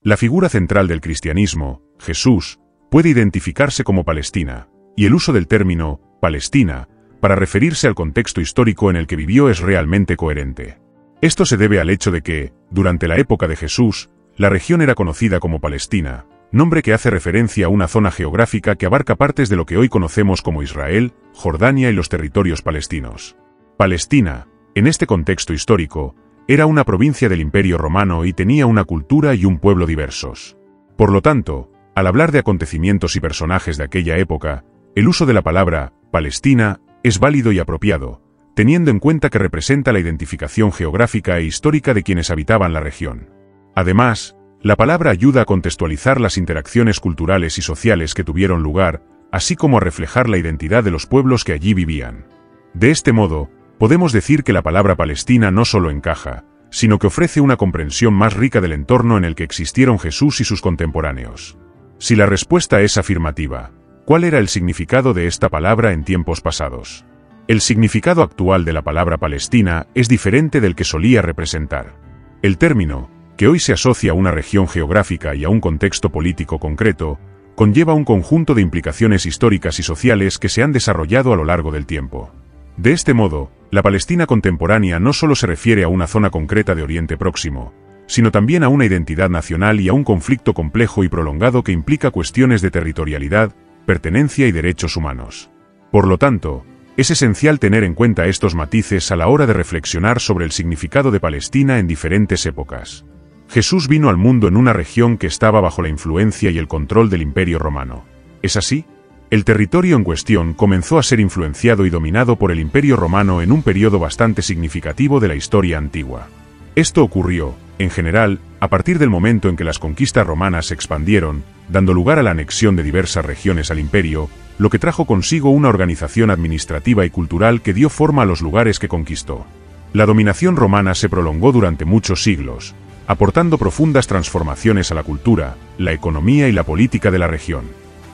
La figura central del cristianismo, Jesús, puede identificarse como Palestina, y el uso del término Palestina para referirse al contexto histórico en el que vivió es realmente coherente. Esto se debe al hecho de que, durante la época de Jesús, la región era conocida como Palestina, nombre que hace referencia a una zona geográfica que abarca partes de lo que hoy conocemos como Israel, Jordania y los territorios palestinos. Palestina, en este contexto histórico, era una provincia del Imperio Romano y tenía una cultura y un pueblo diversos. Por lo tanto, al hablar de acontecimientos y personajes de aquella época, el uso de la palabra Palestina es válido y apropiado, teniendo en cuenta que representa la identificación geográfica e histórica de quienes habitaban la región. Además, la palabra ayuda a contextualizar las interacciones culturales y sociales que tuvieron lugar, así como a reflejar la identidad de los pueblos que allí vivían. De este modo, podemos decir que la palabra Palestina no solo encaja, sino que ofrece una comprensión más rica del entorno en el que existieron Jesús y sus contemporáneos. Si la respuesta es afirmativa, ¿cuál era el significado de esta palabra en tiempos pasados? El significado actual de la palabra Palestina es diferente del que solía representar. El término, que hoy se asocia a una región geográfica y a un contexto político concreto, conlleva un conjunto de implicaciones históricas y sociales que se han desarrollado a lo largo del tiempo. De este modo, la Palestina contemporánea no solo se refiere a una zona concreta de Oriente Próximo, sino también a una identidad nacional y a un conflicto complejo y prolongado que implica cuestiones de territorialidad, pertenencia y derechos humanos. Por lo tanto, es esencial tener en cuenta estos matices a la hora de reflexionar sobre el significado de Palestina en diferentes épocas. Jesús vino al mundo en una región que estaba bajo la influencia y el control del Imperio Romano. ¿Es así? El territorio en cuestión comenzó a ser influenciado y dominado por el Imperio Romano en un periodo bastante significativo de la historia antigua. Esto ocurrió, en general, a partir del momento en que las conquistas romanas se expandieron, dando lugar a la anexión de diversas regiones al imperio, lo que trajo consigo una organización administrativa y cultural que dio forma a los lugares que conquistó. La dominación romana se prolongó durante muchos siglos, aportando profundas transformaciones a la cultura, la economía y la política de la región.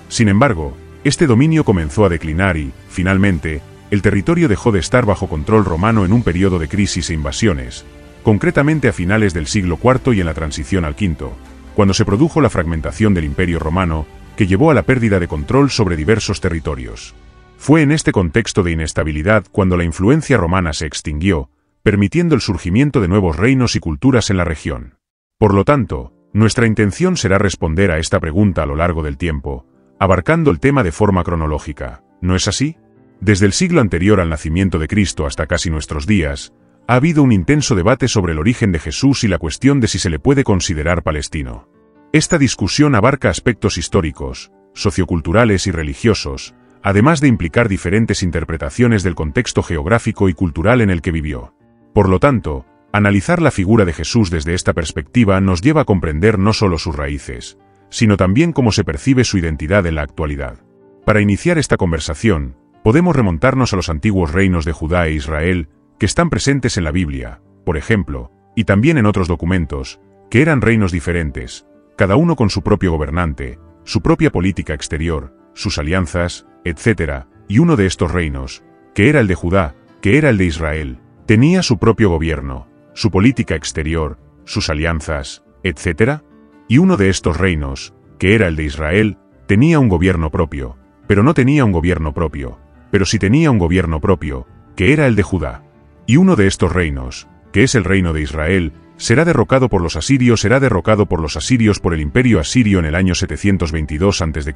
Sin embargo, este dominio comenzó a declinar y, finalmente, el territorio dejó de estar bajo control romano en un periodo de crisis e invasiones, concretamente a finales del siglo IV y en la transición al V, cuando se produjo la fragmentación del Imperio Romano, que llevó a la pérdida de control sobre diversos territorios. Fue en este contexto de inestabilidad cuando la influencia romana se extinguió, permitiendo el surgimiento de nuevos reinos y culturas en la región. Por lo tanto, nuestra intención será responder a esta pregunta a lo largo del tiempo, abarcando el tema de forma cronológica, ¿no es así? Desde el siglo anterior al nacimiento de Cristo hasta casi nuestros días, ha habido un intenso debate sobre el origen de Jesús y la cuestión de si se le puede considerar palestino. Esta discusión abarca aspectos históricos, socioculturales y religiosos, además de implicar diferentes interpretaciones del contexto geográfico y cultural en el que vivió. Por lo tanto, analizar la figura de Jesús desde esta perspectiva nos lleva a comprender no solo sus raíces, sino también cómo se percibe su identidad en la actualidad. Para iniciar esta conversación, podemos remontarnos a los antiguos reinos de Judá e Israel, que están presentes en la Biblia, por ejemplo, y también en otros documentos, que eran reinos diferentes, cada uno con su propio gobernante, su propia política exterior, sus alianzas, etc., y uno de estos reinos, que era el de Judá, que era el de Israel, tenía su propio gobierno, su política exterior, sus alianzas, etc., y uno de estos reinos, que era el de Israel, tenía un gobierno propio, pero no tenía un gobierno propio, pero sí tenía un gobierno propio, que era el de Judá. Y uno de estos reinos, que es el reino de Israel, será derrocado por los asirios por el imperio asirio en el año 722 a.C.,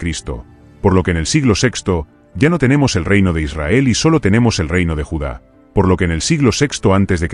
por lo que en el siglo VI ya no tenemos el reino de Israel y solo tenemos el reino de Judá, por lo que en el siglo VI a.C.,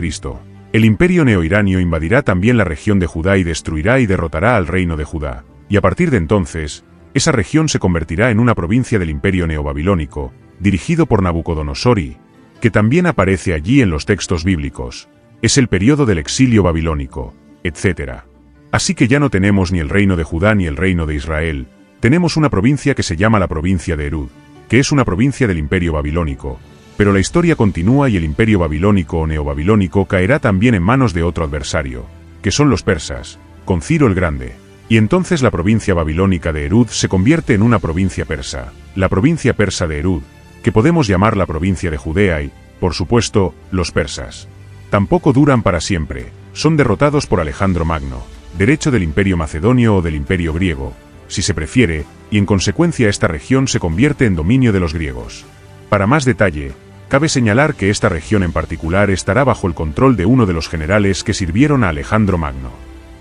el imperio neoiranio invadirá también la región de Judá y destruirá y derrotará al reino de Judá, y a partir de entonces, esa región se convertirá en una provincia del imperio neobabilónico, dirigido por Nabucodonosor y, que también aparece allí en los textos bíblicos, es el periodo del exilio babilónico, etc. Así que ya no tenemos ni el reino de Judá ni el reino de Israel, tenemos una provincia que se llama la provincia de Erud, que es una provincia del imperio babilónico, pero la historia continúa y el imperio babilónico o neobabilónico caerá también en manos de otro adversario, que son los persas, con Ciro el Grande, y entonces la provincia babilónica de Erud se convierte en una provincia persa, la provincia persa de Erud, que podemos llamar la provincia de Judea y, por supuesto, los persas. Tampoco duran para siempre, son derrotados por Alejandro Magno, derecho del Imperio Macedonio o del Imperio Griego, si se prefiere, y en consecuencia esta región se convierte en dominio de los griegos. Para más detalle, cabe señalar que esta región en particular estará bajo el control de uno de los generales que sirvieron a Alejandro Magno.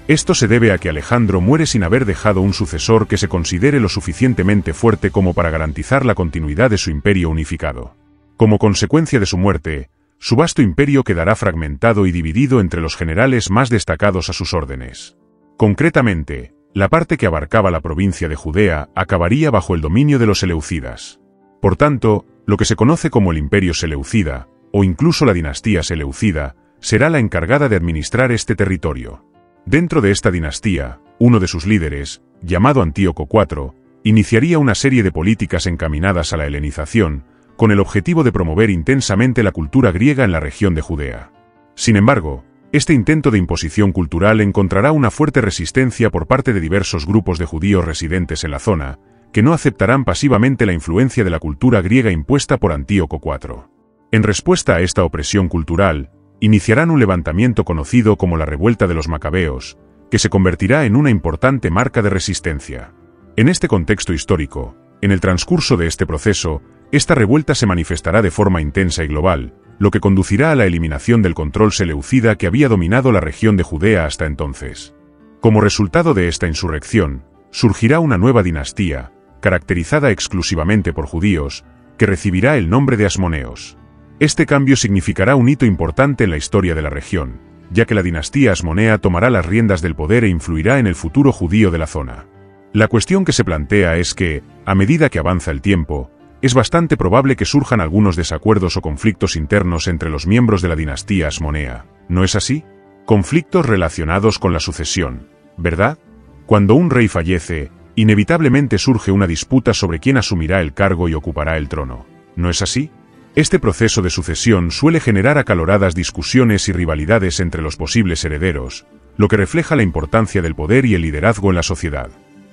Esto se debe a que Alejandro muere sin haber dejado un sucesor que se considere lo suficientemente fuerte como para garantizar la continuidad de su imperio unificado. Como consecuencia de su muerte, su vasto imperio quedará fragmentado y dividido entre los generales más destacados a sus órdenes. Concretamente, la parte que abarcaba la provincia de Judea acabaría bajo el dominio de los seleucidas. Por tanto, lo que se conoce como el Imperio Seleucida, o incluso la dinastía seleucida, será la encargada de administrar este territorio. Dentro de esta dinastía, uno de sus líderes, llamado Antíoco IV, iniciaría una serie de políticas encaminadas a la helenización, con el objetivo de promover intensamente la cultura griega en la región de Judea. Sin embargo, este intento de imposición cultural encontrará una fuerte resistencia por parte de diversos grupos de judíos residentes en la zona, que no aceptarán pasivamente la influencia de la cultura griega impuesta por Antíoco IV. En respuesta a esta opresión cultural, iniciarán un levantamiento conocido como la Revuelta de los Macabeos, que se convertirá en una importante marca de resistencia. En este contexto histórico, en el transcurso de este proceso, esta revuelta se manifestará de forma intensa y global, lo que conducirá a la eliminación del control seleucida que había dominado la región de Judea hasta entonces. Como resultado de esta insurrección, surgirá una nueva dinastía, caracterizada exclusivamente por judíos, que recibirá el nombre de Asmoneos. Este cambio significará un hito importante en la historia de la región, ya que la dinastía asmonea tomará las riendas del poder e influirá en el futuro judío de la zona. La cuestión que se plantea es que, a medida que avanza el tiempo, es bastante probable que surjan algunos desacuerdos o conflictos internos entre los miembros de la dinastía asmonea, ¿no es así? Conflictos relacionados con la sucesión, ¿verdad? Cuando un rey fallece, inevitablemente surge una disputa sobre quién asumirá el cargo y ocupará el trono, ¿no es así? Este proceso de sucesión suele generar acaloradas discusiones y rivalidades entre los posibles herederos, lo que refleja la importancia del poder y el liderazgo en la sociedad.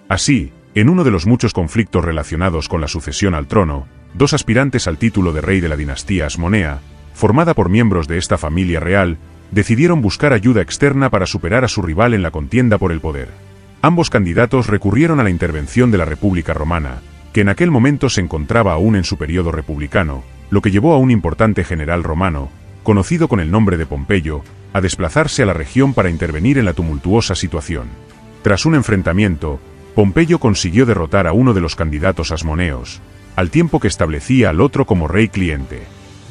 Así, en uno de los muchos conflictos relacionados con la sucesión al trono, dos aspirantes al título de rey de la dinastía asmonea, formada por miembros de esta familia real, decidieron buscar ayuda externa para superar a su rival en la contienda por el poder. Ambos candidatos recurrieron a la intervención de la República Romana, que en aquel momento se encontraba aún en su periodo republicano, lo que llevó a un importante general romano, conocido con el nombre de Pompeyo, a desplazarse a la región para intervenir en la tumultuosa situación. Tras un enfrentamiento, Pompeyo consiguió derrotar a uno de los candidatos asmoneos, al tiempo que establecía al otro como rey cliente.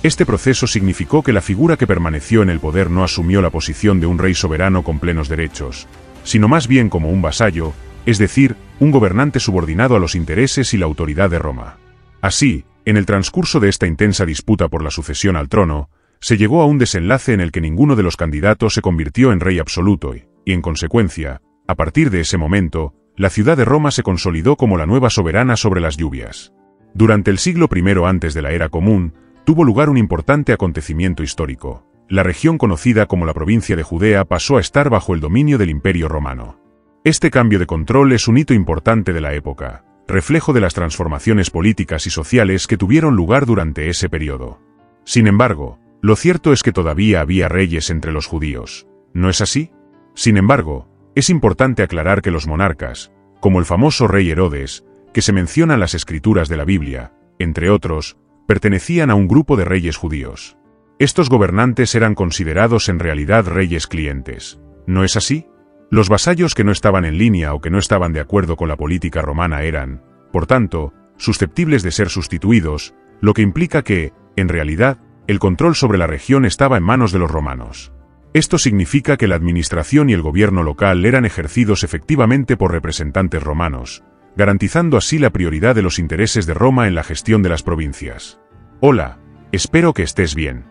Este proceso significó que la figura que permaneció en el poder no asumió la posición de un rey soberano con plenos derechos, sino más bien como un vasallo, es decir, un gobernante subordinado a los intereses y la autoridad de Roma. Así, en el transcurso de esta intensa disputa por la sucesión al trono, se llegó a un desenlace en el que ninguno de los candidatos se convirtió en rey absoluto y, en consecuencia, a partir de ese momento, la ciudad de Roma se consolidó como la nueva soberana sobre las lluvias. Durante el siglo I antes de la Era Común, tuvo lugar un importante acontecimiento histórico. La región conocida como la provincia de Judea pasó a estar bajo el dominio del Imperio Romano. Este cambio de control es un hito importante de la época, reflejo de las transformaciones políticas y sociales que tuvieron lugar durante ese periodo. Sin embargo, lo cierto es que todavía había reyes entre los judíos, ¿no es así? Sin embargo, es importante aclarar que los monarcas, como el famoso rey Herodes, que se menciona en las escrituras de la Biblia, entre otros, pertenecían a un grupo de reyes judíos. Estos gobernantes eran considerados en realidad reyes clientes, ¿no es así? Los vasallos que no estaban en línea o que no estaban de acuerdo con la política romana eran, por tanto, susceptibles de ser sustituidos, lo que implica que, en realidad, el control sobre la región estaba en manos de los romanos. Esto significa que la administración y el gobierno local eran ejercidos efectivamente por representantes romanos, garantizando así la prioridad de los intereses de Roma en la gestión de las provincias. Hola, espero que estés bien.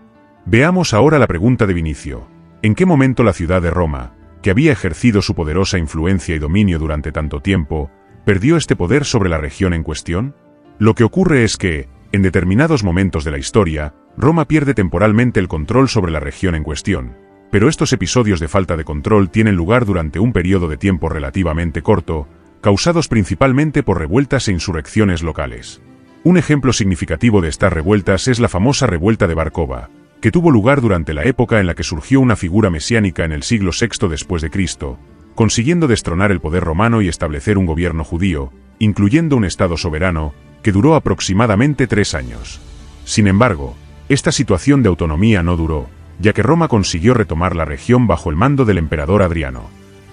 Veamos ahora la pregunta de Vinicio. ¿En qué momento la ciudad de Roma, que había ejercido su poderosa influencia y dominio durante tanto tiempo, perdió este poder sobre la región en cuestión? Lo que ocurre es que, en determinados momentos de la historia, Roma pierde temporalmente el control sobre la región en cuestión, pero estos episodios de falta de control tienen lugar durante un periodo de tiempo relativamente corto, causados principalmente por revueltas e insurrecciones locales. Un ejemplo significativo de estas revueltas es la famosa revuelta de Bar Kokhba, que tuvo lugar durante la época en la que surgió una figura mesiánica en el siglo VI después de Cristo, consiguiendo destronar el poder romano y establecer un gobierno judío, incluyendo un estado soberano, que duró aproximadamente 3 años. Sin embargo, esta situación de autonomía no duró, ya que Roma consiguió retomar la región bajo el mando del emperador Adriano.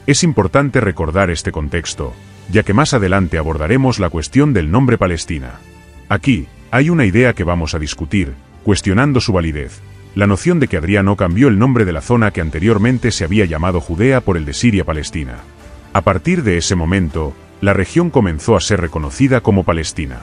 Es importante recordar este contexto, ya que más adelante abordaremos la cuestión del nombre Palestina. Aquí, hay una idea que vamos a discutir, cuestionando su validez: la noción de que Adriano cambió el nombre de la zona que anteriormente se había llamado Judea por el de Siria-Palestina. A partir de ese momento, la región comenzó a ser reconocida como Palestina.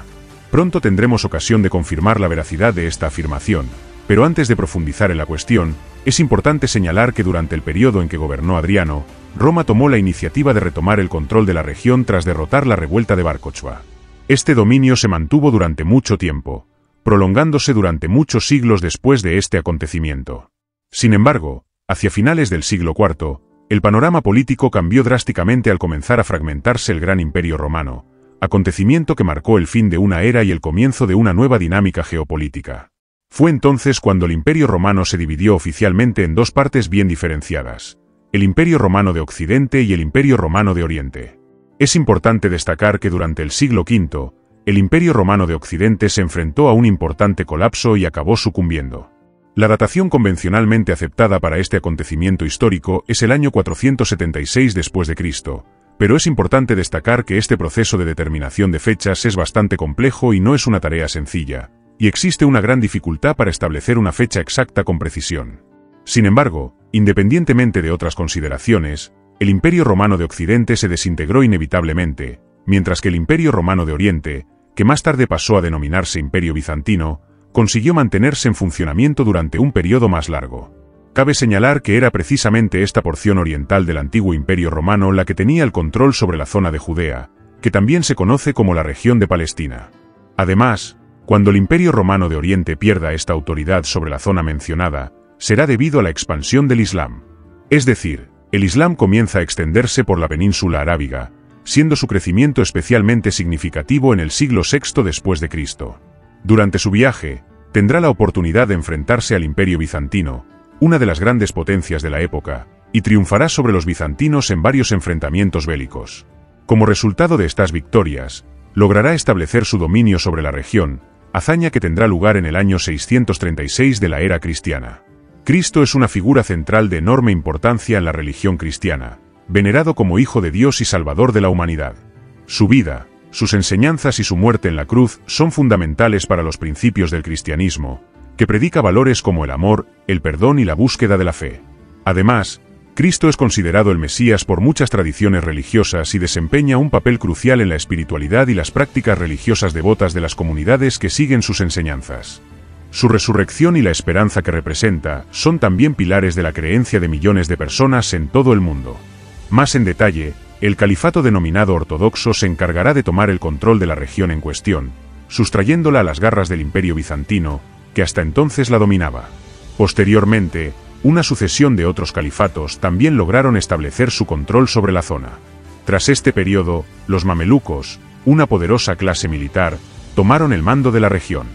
Pronto tendremos ocasión de confirmar la veracidad de esta afirmación, pero antes de profundizar en la cuestión, es importante señalar que durante el periodo en que gobernó Adriano, Roma tomó la iniciativa de retomar el control de la región tras derrotar la revuelta de Bar Kokhba. Este dominio se mantuvo durante mucho tiempo, prolongándose durante muchos siglos después de este acontecimiento. Sin embargo, hacia finales del siglo IV, el panorama político cambió drásticamente al comenzar a fragmentarse el gran imperio romano, acontecimiento que marcó el fin de una era y el comienzo de una nueva dinámica geopolítica. Fue entonces cuando el Imperio Romano se dividió oficialmente en dos partes bien diferenciadas: el Imperio Romano de Occidente y el Imperio Romano de Oriente. Es importante destacar que durante el siglo V, el Imperio Romano de Occidente se enfrentó a un importante colapso y acabó sucumbiendo. La datación convencionalmente aceptada para este acontecimiento histórico es el año 476 después de Cristo, pero es importante destacar que este proceso de determinación de fechas es bastante complejo y no es una tarea sencilla, y existe una gran dificultad para establecer una fecha exacta con precisión. Sin embargo, independientemente de otras consideraciones, el Imperio Romano de Occidente se desintegró inevitablemente, mientras que el Imperio Romano de Oriente, que más tarde pasó a denominarse Imperio Bizantino, consiguió mantenerse en funcionamiento durante un periodo más largo. Cabe señalar que era precisamente esta porción oriental del antiguo Imperio Romano la que tenía el control sobre la zona de Judea, que también se conoce como la región de Palestina. Además, cuando el Imperio Romano de Oriente pierda esta autoridad sobre la zona mencionada, será debido a la expansión del Islam. Es decir, el Islam comienza a extenderse por la península arábiga, siendo su crecimiento especialmente significativo en el siglo VI después de Cristo. Durante su viaje, tendrá la oportunidad de enfrentarse al Imperio Bizantino, una de las grandes potencias de la época, y triunfará sobre los bizantinos en varios enfrentamientos bélicos. Como resultado de estas victorias, logrará establecer su dominio sobre la región, hazaña que tendrá lugar en el año 636 de la era cristiana. Cristo es una figura central de enorme importancia en la religión cristiana, venerado como Hijo de Dios y Salvador de la humanidad. Su vida, sus enseñanzas y su muerte en la cruz son fundamentales para los principios del cristianismo, que predica valores como el amor, el perdón y la búsqueda de la fe. Además, Cristo es considerado el Mesías por muchas tradiciones religiosas y desempeña un papel crucial en la espiritualidad y las prácticas religiosas devotas de las comunidades que siguen sus enseñanzas. Su resurrección y la esperanza que representa son también pilares de la creencia de millones de personas en todo el mundo. Más en detalle, el califato denominado ortodoxo se encargará de tomar el control de la región en cuestión, sustrayéndola a las garras del Imperio Bizantino, que hasta entonces la dominaba. Posteriormente, una sucesión de otros califatos también lograron establecer su control sobre la zona. Tras este periodo, los mamelucos, una poderosa clase militar, tomaron el mando de la región.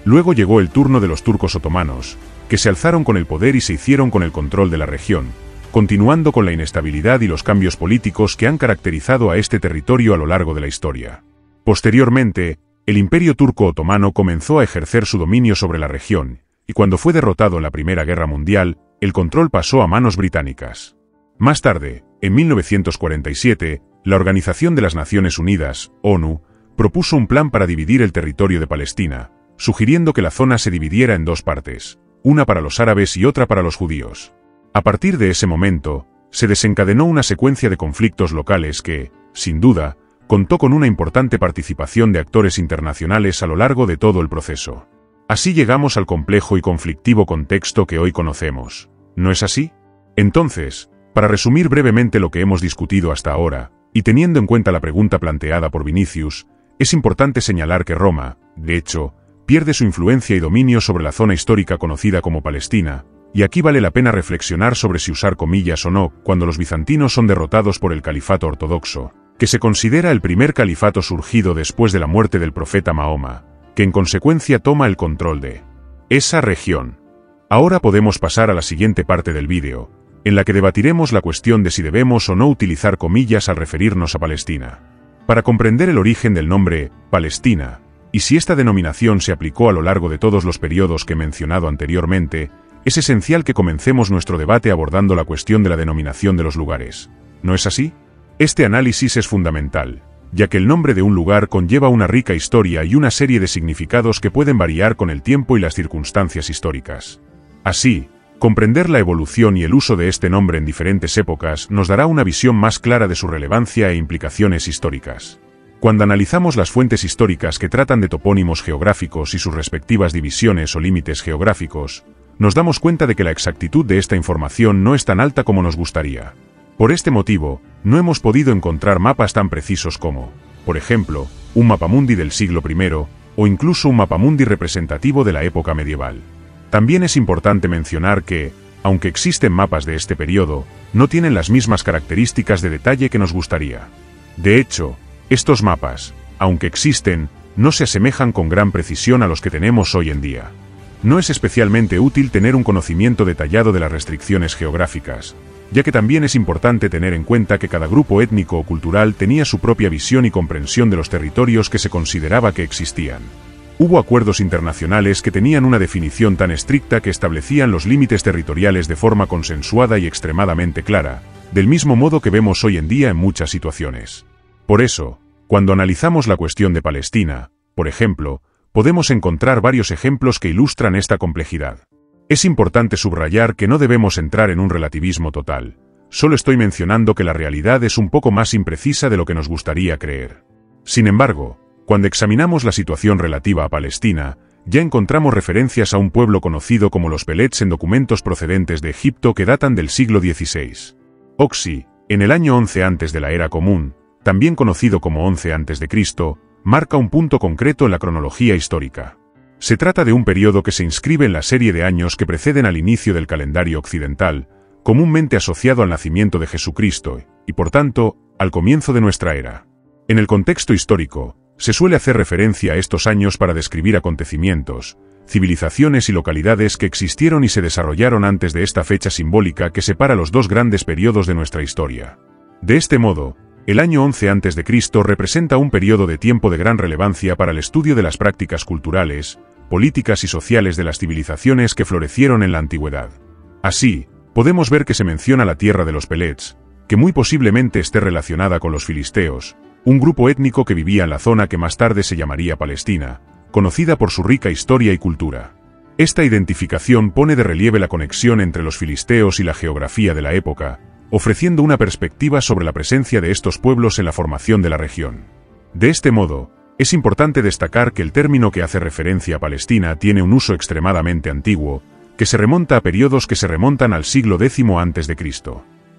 Luego llegó el turno de los turcos otomanos, que se alzaron con el poder y se hicieron con el control de la región, continuando con la inestabilidad y los cambios políticos que han caracterizado a este territorio a lo largo de la historia. Posteriormente, el Imperio Turco Otomano comenzó a ejercer su dominio sobre la región, y cuando fue derrotado en la Primera Guerra Mundial, el control pasó a manos británicas. Más tarde, en 1947, la Organización de las Naciones Unidas, ONU, propuso un plan para dividir el territorio de Palestina, sugiriendo que la zona se dividiera en dos partes, una para los árabes y otra para los judíos. A partir de ese momento, se desencadenó una secuencia de conflictos locales que, sin duda, contó con una importante participación de actores internacionales a lo largo de todo el proceso. Así llegamos al complejo y conflictivo contexto que hoy conocemos. ¿No es así? Entonces, para resumir brevemente lo que hemos discutido hasta ahora, y teniendo en cuenta la pregunta planteada por Vinicius, es importante señalar que Roma, de hecho, pierde su influencia y dominio sobre la zona histórica conocida como Palestina, y aquí vale la pena reflexionar sobre si usar comillas o no cuando los bizantinos son derrotados por el califato ortodoxo, que se considera el primer califato surgido después de la muerte del profeta Mahoma, que en consecuencia toma el control de esa región. Ahora podemos pasar a la siguiente parte del vídeo, en la que debatiremos la cuestión de si debemos o no utilizar comillas al referirnos a Palestina. Para comprender el origen del nombre Palestina, y si esta denominación se aplicó a lo largo de todos los periodos que he mencionado anteriormente, es esencial que comencemos nuestro debate abordando la cuestión de la denominación de los lugares. ¿No es así? Este análisis es fundamental, ya que el nombre de un lugar conlleva una rica historia y una serie de significados que pueden variar con el tiempo y las circunstancias históricas. Así, comprender la evolución y el uso de este nombre en diferentes épocas nos dará una visión más clara de su relevancia e implicaciones históricas. Cuando analizamos las fuentes históricas que tratan de topónimos geográficos y sus respectivas divisiones o límites geográficos, nos damos cuenta de que la exactitud de esta información no es tan alta como nos gustaría. Por este motivo, no hemos podido encontrar mapas tan precisos como, por ejemplo, un mapamundi del siglo I, o incluso un mapamundi representativo de la época medieval. También es importante mencionar que, aunque existen mapas de este periodo, no tienen las mismas características de detalle que nos gustaría. De hecho, estos mapas, aunque existen, no se asemejan con gran precisión a los que tenemos hoy en día. No es especialmente útil tener un conocimiento detallado de las restricciones geográficas, ya que también es importante tener en cuenta que cada grupo étnico o cultural tenía su propia visión y comprensión de los territorios que se consideraba que existían. Hubo acuerdos internacionales que tenían una definición tan estricta que establecían los límites territoriales de forma consensuada y extremadamente clara, del mismo modo que vemos hoy en día en muchas situaciones. Por eso, cuando analizamos la cuestión de Palestina, por ejemplo, podemos encontrar varios ejemplos que ilustran esta complejidad. Es importante subrayar que no debemos entrar en un relativismo total. Solo estoy mencionando que la realidad es un poco más imprecisa de lo que nos gustaría creer. Sin embargo, cuando examinamos la situación relativa a Palestina, ya encontramos referencias a un pueblo conocido como los Pelets en documentos procedentes de Egipto que datan del siglo XVI. Oxy, en el año 11 antes de la Era Común, también conocido como 11 a.C., marca un punto concreto en la cronología histórica. Se trata de un periodo que se inscribe en la serie de años que preceden al inicio del calendario occidental, comúnmente asociado al nacimiento de Jesucristo, y por tanto, al comienzo de nuestra era. En el contexto histórico, se suele hacer referencia a estos años para describir acontecimientos, civilizaciones y localidades que existieron y se desarrollaron antes de esta fecha simbólica que separa los dos grandes periodos de nuestra historia. De este modo, el año 11 a.C. representa un periodo de tiempo de gran relevancia para el estudio de las prácticas culturales, políticas y sociales de las civilizaciones que florecieron en la antigüedad. Así, podemos ver que se menciona la tierra de los Pelets, que muy posiblemente esté relacionada con los filisteos, un grupo étnico que vivía en la zona que más tarde se llamaría Palestina, conocida por su rica historia y cultura. Esta identificación pone de relieve la conexión entre los filisteos y la geografía de la época, ofreciendo una perspectiva sobre la presencia de estos pueblos en la formación de la región. De este modo, es importante destacar que el término que hace referencia a Palestina tiene un uso extremadamente antiguo, que se remonta a periodos que se remontan al siglo X a.C.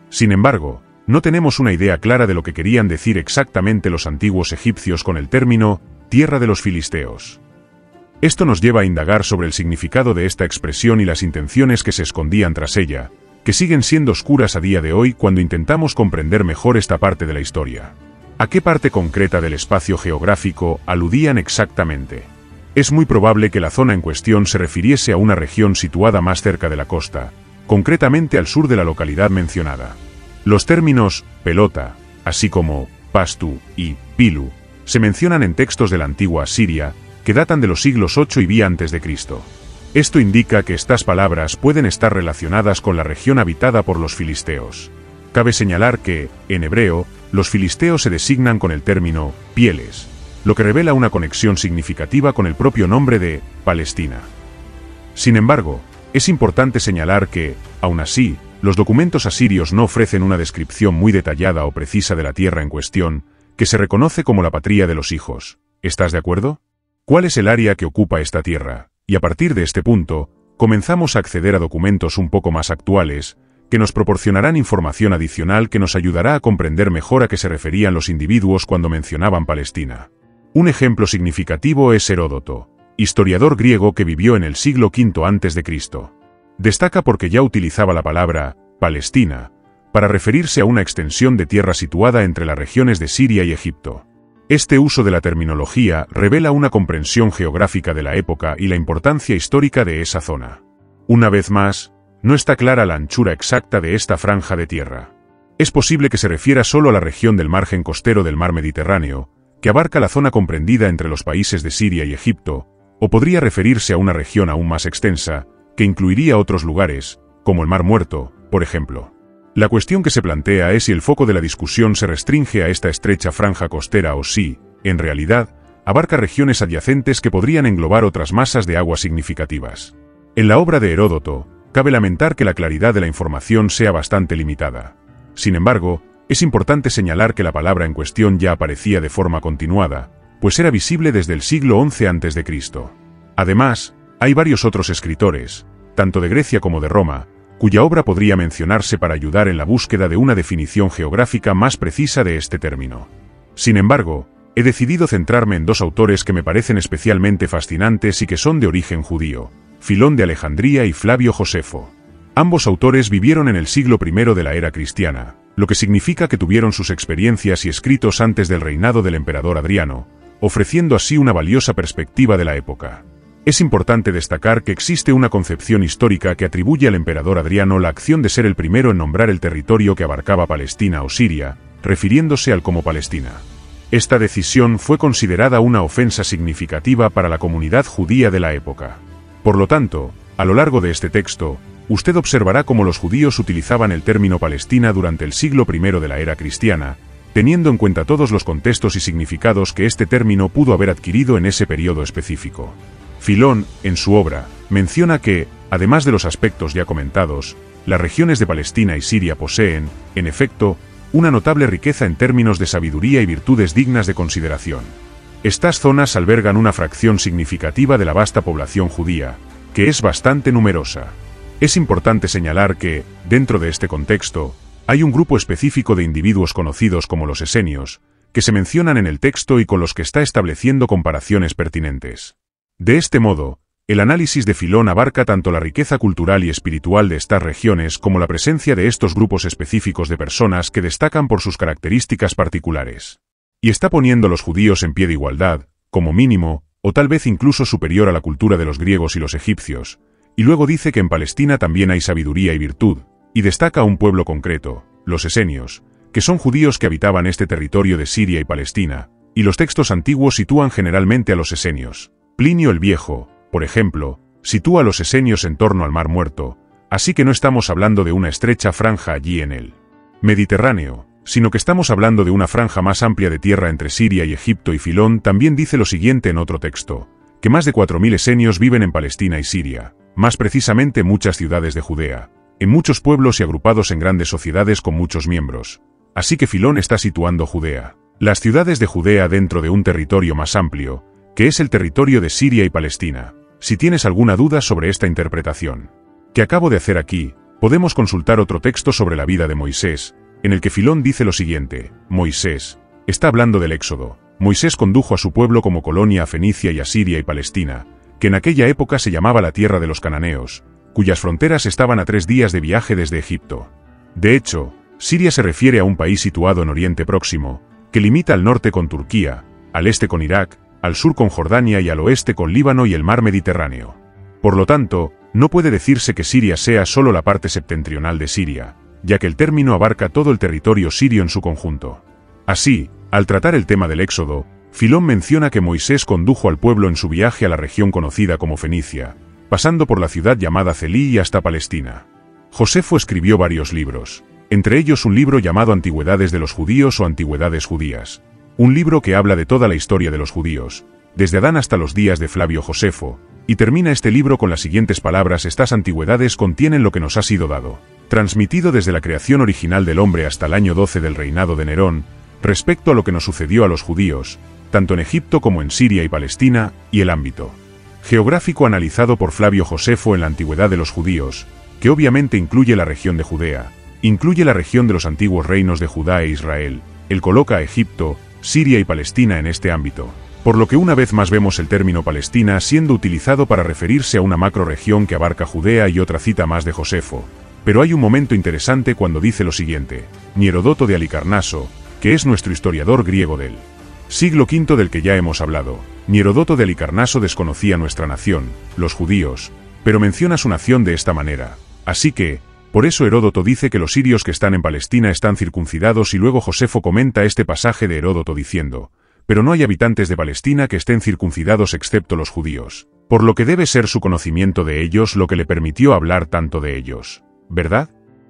Sin embargo, no tenemos una idea clara de lo que querían decir exactamente los antiguos egipcios con el término «tierra de los filisteos». Esto nos lleva a indagar sobre el significado de esta expresión y las intenciones que se escondían tras ella, que siguen siendo oscuras a día de hoy cuando intentamos comprender mejor esta parte de la historia. ¿A qué parte concreta del espacio geográfico aludían exactamente? Es muy probable que la zona en cuestión se refiriese a una región situada más cerca de la costa, concretamente al sur de la localidad mencionada. Los términos pelota, así como pastu y pilu, se mencionan en textos de la antigua Asiria, que datan de los siglos 8 y V a.C. Esto indica que estas palabras pueden estar relacionadas con la región habitada por los filisteos. Cabe señalar que, en hebreo, los filisteos se designan con el término pieles, lo que revela una conexión significativa con el propio nombre de Palestina. Sin embargo, es importante señalar que, aun así, los documentos asirios no ofrecen una descripción muy detallada o precisa de la tierra en cuestión, que se reconoce como la patria de los hijos. ¿Estás de acuerdo? ¿Cuál es el área que ocupa esta tierra? Y a partir de este punto, comenzamos a acceder a documentos un poco más actuales, que nos proporcionarán información adicional que nos ayudará a comprender mejor a qué se referían los individuos cuando mencionaban Palestina. Un ejemplo significativo es Heródoto, historiador griego que vivió en el siglo V a.C. Destaca porque ya utilizaba la palabra Palestina para referirse a una extensión de tierra situada entre las regiones de Siria y Egipto. Este uso de la terminología revela una comprensión geográfica de la época y la importancia histórica de esa zona. Una vez más, No está clara la anchura exacta de esta franja de tierra. Es posible que se refiera solo a la región del margen costero del mar Mediterráneo, que abarca la zona comprendida entre los países de Siria y Egipto, o podría referirse a una región aún más extensa, que incluiría otros lugares, como el Mar Muerto, por ejemplo. La cuestión que se plantea es si el foco de la discusión se restringe a esta estrecha franja costera o si, en realidad, abarca regiones adyacentes que podrían englobar otras masas de agua significativas. En la obra de Heródoto, cabe lamentar que la claridad de la información sea bastante limitada. Sin embargo, es importante señalar que la palabra en cuestión ya aparecía de forma continuada, pues era visible desde el siglo XI a.C. Además, hay varios otros escritores, tanto de Grecia como de Roma, cuya obra podría mencionarse para ayudar en la búsqueda de una definición geográfica más precisa de este término. Sin embargo, he decidido centrarme en dos autores que me parecen especialmente fascinantes y que son de origen judío, Filón de Alejandría y Flavio Josefo. Ambos autores vivieron en el siglo I de la era cristiana, lo que significa que tuvieron sus experiencias y escritos antes del reinado del emperador Adriano, ofreciendo así una valiosa perspectiva de la época. Es importante destacar que existe una concepción histórica que atribuye al emperador Adriano la acción de ser el primero en nombrar el territorio que abarcaba Palestina o Siria, refiriéndose al como Palestina. Esta decisión fue considerada una ofensa significativa para la comunidad judía de la época. Por lo tanto, a lo largo de este texto, usted observará cómo los judíos utilizaban el término Palestina durante el siglo I de la era cristiana, teniendo en cuenta todos los contextos y significados que este término pudo haber adquirido en ese periodo específico. Filón, en su obra, menciona que, además de los aspectos ya comentados, las regiones de Palestina y Siria poseen, en efecto, una notable riqueza en términos de sabiduría y virtudes dignas de consideración. Estas zonas albergan una fracción significativa de la vasta población judía, que es bastante numerosa. Es importante señalar que, dentro de este contexto, hay un grupo específico de individuos conocidos como los esenios, que se mencionan en el texto y con los que está estableciendo comparaciones pertinentes. De este modo, el análisis de Filón abarca tanto la riqueza cultural y espiritual de estas regiones como la presencia de estos grupos específicos de personas que destacan por sus características particulares. Y está poniendo a los judíos en pie de igualdad, como mínimo, o tal vez incluso superior a la cultura de los griegos y los egipcios, y luego dice que en Palestina también hay sabiduría y virtud, y destaca a un pueblo concreto, los esenios, que son judíos que habitaban este territorio de Siria y Palestina, y los textos antiguos sitúan generalmente a los esenios. Plinio el Viejo, por ejemplo, sitúa a los esenios en torno al Mar Muerto, así que no estamos hablando de una estrecha franja allí en el Mediterráneo, sino que estamos hablando de una franja más amplia de tierra entre Siria y Egipto. Y Filón también dice lo siguiente en otro texto, que más de 4.000 esenios viven en Palestina y Siria, más precisamente en muchas ciudades de Judea, en muchos pueblos y agrupados en grandes sociedades con muchos miembros. Así que Filón está situando Judea, las ciudades de Judea dentro de un territorio más amplio, que es el territorio de Siria y Palestina. Si tienes alguna duda sobre esta interpretación que acabo de hacer aquí, podemos consultar otro texto sobre la vida de Moisés, en el que Filón dice lo siguiente: Moisés está hablando del Éxodo. Moisés condujo a su pueblo como colonia a Fenicia y a Siria y Palestina, que en aquella época se llamaba la tierra de los cananeos, cuyas fronteras estaban a 3 días de viaje desde Egipto. De hecho, Siria se refiere a un país situado en Oriente Próximo, que limita al norte con Turquía, al este con Irak, al sur con Jordania y al oeste con Líbano y el mar Mediterráneo. Por lo tanto, no puede decirse que Siria sea solo la parte septentrional de Siria, ya que el término abarca todo el territorio sirio en su conjunto. Así, al tratar el tema del Éxodo, Filón menciona que Moisés condujo al pueblo en su viaje a la región conocida como Fenicia, pasando por la ciudad llamada Celí y hasta Palestina. Josefo escribió varios libros, entre ellos un libro llamado Antigüedades de los Judíos o Antigüedades Judías, un libro que habla de toda la historia de los judíos, desde Adán hasta los días de Flavio Josefo, y termina este libro con las siguientes palabras: estas antigüedades contienen lo que nos ha sido dado, transmitido desde la creación original del hombre hasta el año 12 del reinado de Nerón, respecto a lo que nos sucedió a los judíos, tanto en Egipto como en Siria y Palestina, y el ámbito geográfico analizado por Flavio Josefo en la antigüedad de los judíos, que obviamente incluye la región de Judea, incluye la región de los antiguos reinos de Judá e Israel, él coloca a Egipto, Siria y Palestina en este ámbito, por lo que una vez más vemos el término Palestina siendo utilizado para referirse a una macrorregión que abarca Judea. Y otra cita más de Josefo. Pero hay un momento interesante cuando dice lo siguiente: ni Heródoto de Alicarnaso, que es nuestro historiador griego del siglo V del que ya hemos hablado, ni Heródoto de Alicarnaso desconocía nuestra nación, los judíos, pero menciona su nación de esta manera: Así que, por eso Heródoto dice que los sirios que están en Palestina están circuncidados y luego Josefo comenta este pasaje de Heródoto diciendo, pero no hay habitantes de Palestina que estén circuncidados excepto los judíos, por lo que debe ser su conocimiento de ellos lo que le permitió hablar tanto de ellos, ¿verdad?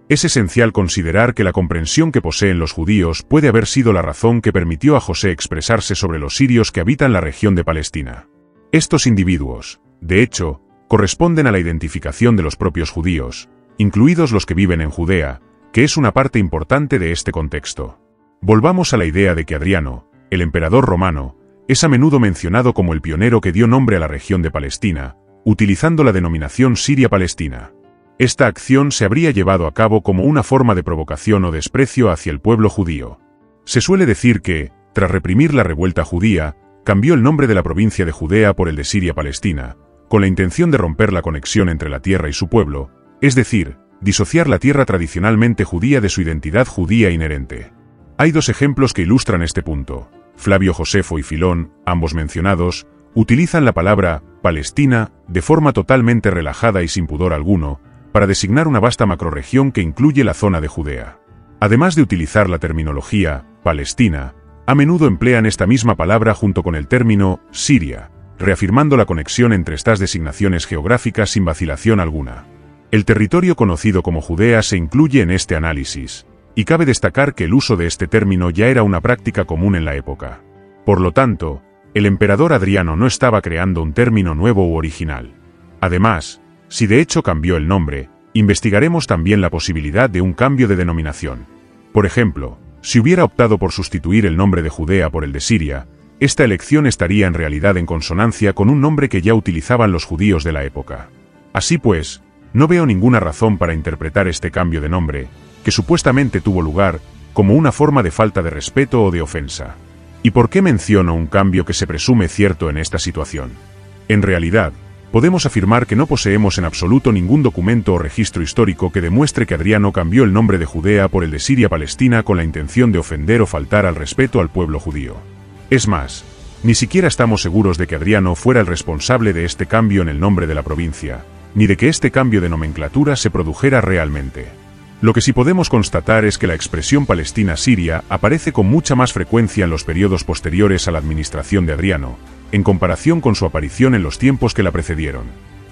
Es esencial considerar que la comprensión que poseen los judíos puede haber sido la razón que permitió a José expresarse sobre los sirios que habitan la región de Palestina. Estos individuos, de hecho, corresponden a la identificación de los propios judíos, incluidos los que viven en Judea, que es una parte importante de este contexto. Volvamos a la idea de que Adriano, el emperador romano, es a menudo mencionado como el pionero que dio nombre a la región de Palestina, utilizando la denominación Siria-Palestina. Esta acción se habría llevado a cabo como una forma de provocación o desprecio hacia el pueblo judío. Se suele decir que, tras reprimir la revuelta judía, cambió el nombre de la provincia de Judea por el de Siria-Palestina, con la intención de romper la conexión entre la tierra y su pueblo, es decir, disociar la tierra tradicionalmente judía de su identidad judía inherente. Hay dos ejemplos que ilustran este punto. Flavio Josefo y Filón, ambos mencionados, utilizan la palabra Palestina de forma totalmente relajada y sin pudor alguno, para designar una vasta macrorregión que incluye la zona de Judea. Además de utilizar la terminología Palestina, a menudo emplean esta misma palabra junto con el término Siria, reafirmando la conexión entre estas designaciones geográficas sin vacilación alguna. El territorio conocido como Judea se incluye en este análisis, y cabe destacar que el uso de este término ya era una práctica común en la época. Por lo tanto, el emperador Adriano no estaba creando un término nuevo u original. Además, si de hecho cambió el nombre, investigaremos también la posibilidad de un cambio de denominación. Por ejemplo, si hubiera optado por sustituir el nombre de Judea por el de Siria, esta elección estaría en realidad en consonancia con un nombre que ya utilizaban los judíos de la época. Así pues, no veo ninguna razón para interpretar este cambio de nombre, que supuestamente tuvo lugar, como una forma de falta de respeto o de ofensa. ¿Y por qué menciono un cambio que se presume cierto en esta situación? En realidad, podemos afirmar que no poseemos en absoluto ningún documento o registro histórico que demuestre que Adriano cambió el nombre de Judea por el de Siria-Palestina con la intención de ofender o faltar al respeto al pueblo judío. Es más, ni siquiera estamos seguros de que Adriano fuera el responsable de este cambio en el nombre de la provincia, ni de que este cambio de nomenclatura se produjera realmente. Lo que sí podemos constatar es que la expresión Palestina-Siria aparece con mucha más frecuencia en los periodos posteriores a la administración de Adriano, en comparación con su aparición en los tiempos que la precedieron.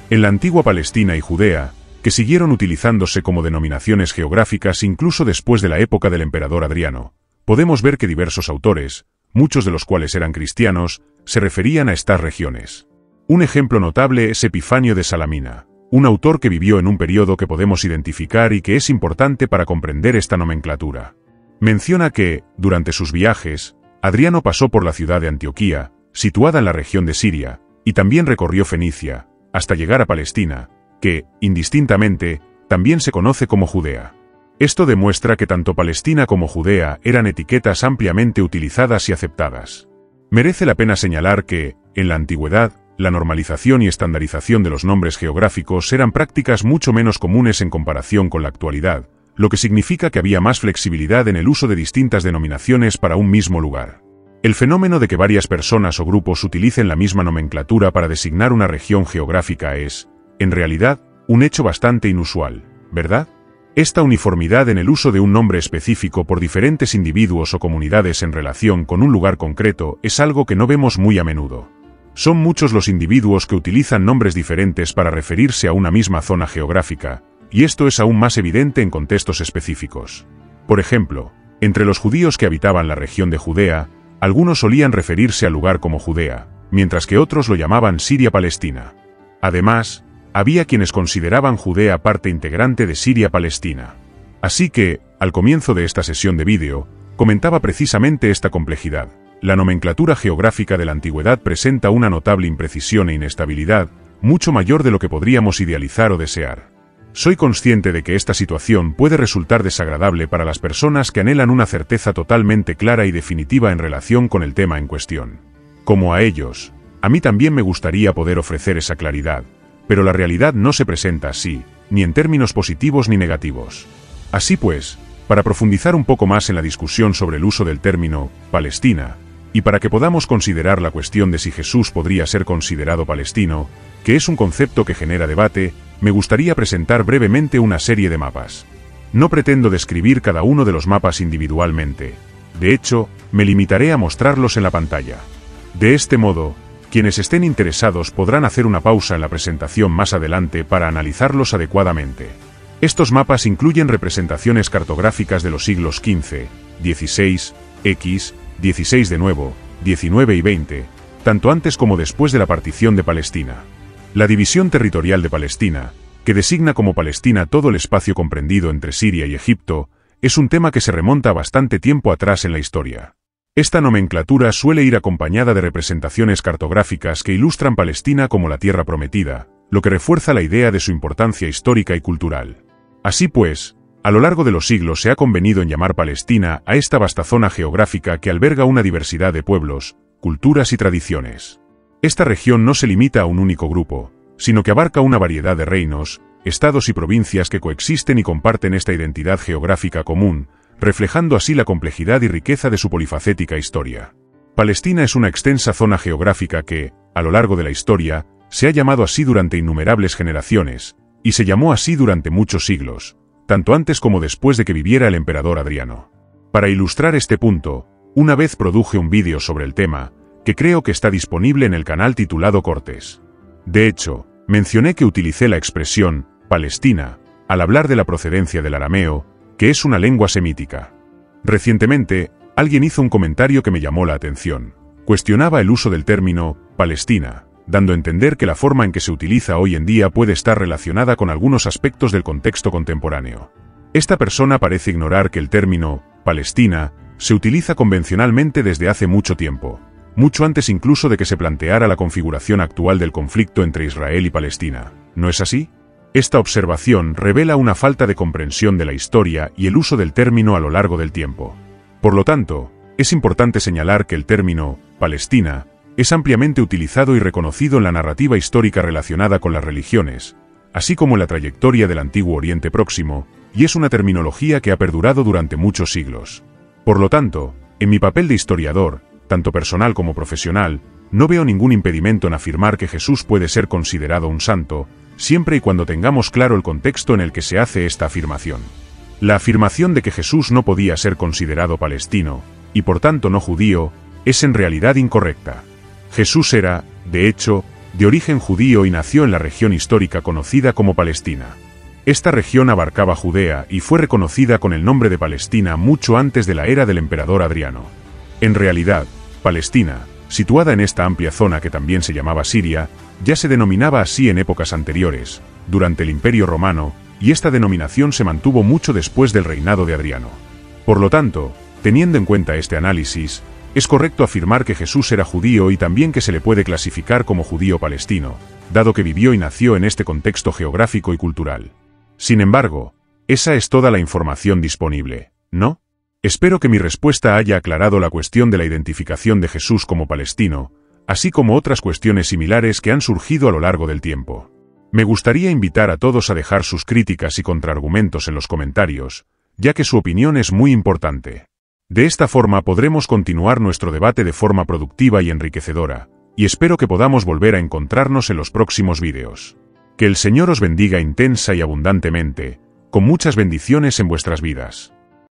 En la antigua Palestina y Judea, que siguieron utilizándose como denominaciones geográficas incluso después de la época del emperador Adriano, podemos ver que diversos autores, muchos de los cuales eran cristianos, se referían a estas regiones. Un ejemplo notable es Epifanio de Salamina, un autor que vivió en un periodo que podemos identificar y que es importante para comprender esta nomenclatura. Menciona que, durante sus viajes, Adriano pasó por la ciudad de Antioquía, situada en la región de Siria, y también recorrió Fenicia, hasta llegar a Palestina, que, indistintamente, también se conoce como Judea. Esto demuestra que tanto Palestina como Judea eran etiquetas ampliamente utilizadas y aceptadas. Merece la pena señalar que, en la antigüedad, la normalización y estandarización de los nombres geográficos eran prácticas mucho menos comunes en comparación con la actualidad, lo que significa que había más flexibilidad en el uso de distintas denominaciones para un mismo lugar. El fenómeno de que varias personas o grupos utilicen la misma nomenclatura para designar una región geográfica es, en realidad, un hecho bastante inusual, ¿verdad? Esta uniformidad en el uso de un nombre específico por diferentes individuos o comunidades en relación con un lugar concreto es algo que no vemos muy a menudo. Son muchos los individuos que utilizan nombres diferentes para referirse a una misma zona geográfica, y esto es aún más evidente en contextos específicos. Por ejemplo, entre los judíos que habitaban la región de Judea, algunos solían referirse al lugar como Judea, mientras que otros lo llamaban Siria-Palestina. Además, había quienes consideraban Judea parte integrante de Siria-Palestina. Así que, al comienzo de esta sesión de vídeo, comentaba precisamente esta complejidad. La nomenclatura geográfica de la antigüedad presenta una notable imprecisión e inestabilidad, mucho mayor de lo que podríamos idealizar o desear. Soy consciente de que esta situación puede resultar desagradable para las personas que anhelan una certeza totalmente clara y definitiva en relación con el tema en cuestión. Como a ellos, a mí también me gustaría poder ofrecer esa claridad, pero la realidad no se presenta así, ni en términos positivos ni negativos. Así pues, para profundizar un poco más en la discusión sobre el uso del término Palestina, Y para que podamos considerar la cuestión de si Jesús podría ser considerado palestino, que es un concepto que genera debate, me gustaría presentar brevemente una serie de mapas. No pretendo describir cada uno de los mapas individualmente. De hecho, me limitaré a mostrarlos en la pantalla. De este modo, quienes estén interesados podrán hacer una pausa en la presentación más adelante para analizarlos adecuadamente. Estos mapas incluyen representaciones cartográficas de los siglos XV, XVI, X, XVI de nuevo, XIX y XX, tanto antes como después de la partición de Palestina. La división territorial de Palestina, que designa como Palestina todo el espacio comprendido entre Siria y Egipto, es un tema que se remonta a bastante tiempo atrás en la historia. Esta nomenclatura suele ir acompañada de representaciones cartográficas que ilustran Palestina como la tierra prometida, lo que refuerza la idea de su importancia histórica y cultural. Así pues, a lo largo de los siglos se ha convenido en llamar Palestina a esta vasta zona geográfica que alberga una diversidad de pueblos, culturas y tradiciones. Esta región no se limita a un único grupo, sino que abarca una variedad de reinos, estados y provincias que coexisten y comparten esta identidad geográfica común, reflejando así la complejidad y riqueza de su polifacética historia. Palestina es una extensa zona geográfica que, a lo largo de la historia, se ha llamado así durante innumerables generaciones, y se llamó así durante muchos siglos, tanto antes como después de que viviera el emperador Adriano. Para ilustrar este punto, una vez produje un vídeo sobre el tema, que creo que está disponible en el canal titulado Cortes. De hecho, mencioné que utilicé la expresión Palestina al hablar de la procedencia del arameo, que es una lengua semítica. Recientemente, alguien hizo un comentario que me llamó la atención. Cuestionaba el uso del término Palestina, dando a entender que la forma en que se utiliza hoy en día puede estar relacionada con algunos aspectos del contexto contemporáneo. Esta persona parece ignorar que el término Palestina se utiliza convencionalmente desde hace mucho tiempo, mucho antes incluso de que se planteara la configuración actual del conflicto entre Israel y Palestina. ¿No es así? Esta observación revela una falta de comprensión de la historia y el uso del término a lo largo del tiempo. Por lo tanto, es importante señalar que el término Palestina es ampliamente utilizado y reconocido en la narrativa histórica relacionada con las religiones, así como en la trayectoria del antiguo Oriente Próximo, y es una terminología que ha perdurado durante muchos siglos. Por lo tanto, en mi papel de historiador, tanto personal como profesional, no veo ningún impedimento en afirmar que Jesús puede ser considerado un santo, siempre y cuando tengamos claro el contexto en el que se hace esta afirmación. La afirmación de que Jesús no podía ser considerado palestino, y por tanto no judío, es en realidad incorrecta. Jesús era, de hecho, de origen judío y nació en la región histórica conocida como Palestina. Esta región abarcaba Judea y fue reconocida con el nombre de Palestina mucho antes de la era del emperador Adriano. En realidad, Palestina, situada en esta amplia zona que también se llamaba Siria, ya se denominaba así en épocas anteriores, durante el Imperio Romano, y esta denominación se mantuvo mucho después del reinado de Adriano. Por lo tanto, teniendo en cuenta este análisis, es correcto afirmar que Jesús era judío y también que se le puede clasificar como judío palestino, dado que vivió y nació en este contexto geográfico y cultural. Sin embargo, esa es toda la información disponible, ¿no? Espero que mi respuesta haya aclarado la cuestión de la identificación de Jesús como palestino, así como otras cuestiones similares que han surgido a lo largo del tiempo. Me gustaría invitar a todos a dejar sus críticas y contraargumentos en los comentarios, ya que su opinión es muy importante. De esta forma podremos continuar nuestro debate de forma productiva y enriquecedora, y espero que podamos volver a encontrarnos en los próximos vídeos. Que el Señor os bendiga intensa y abundantemente, con muchas bendiciones en vuestras vidas.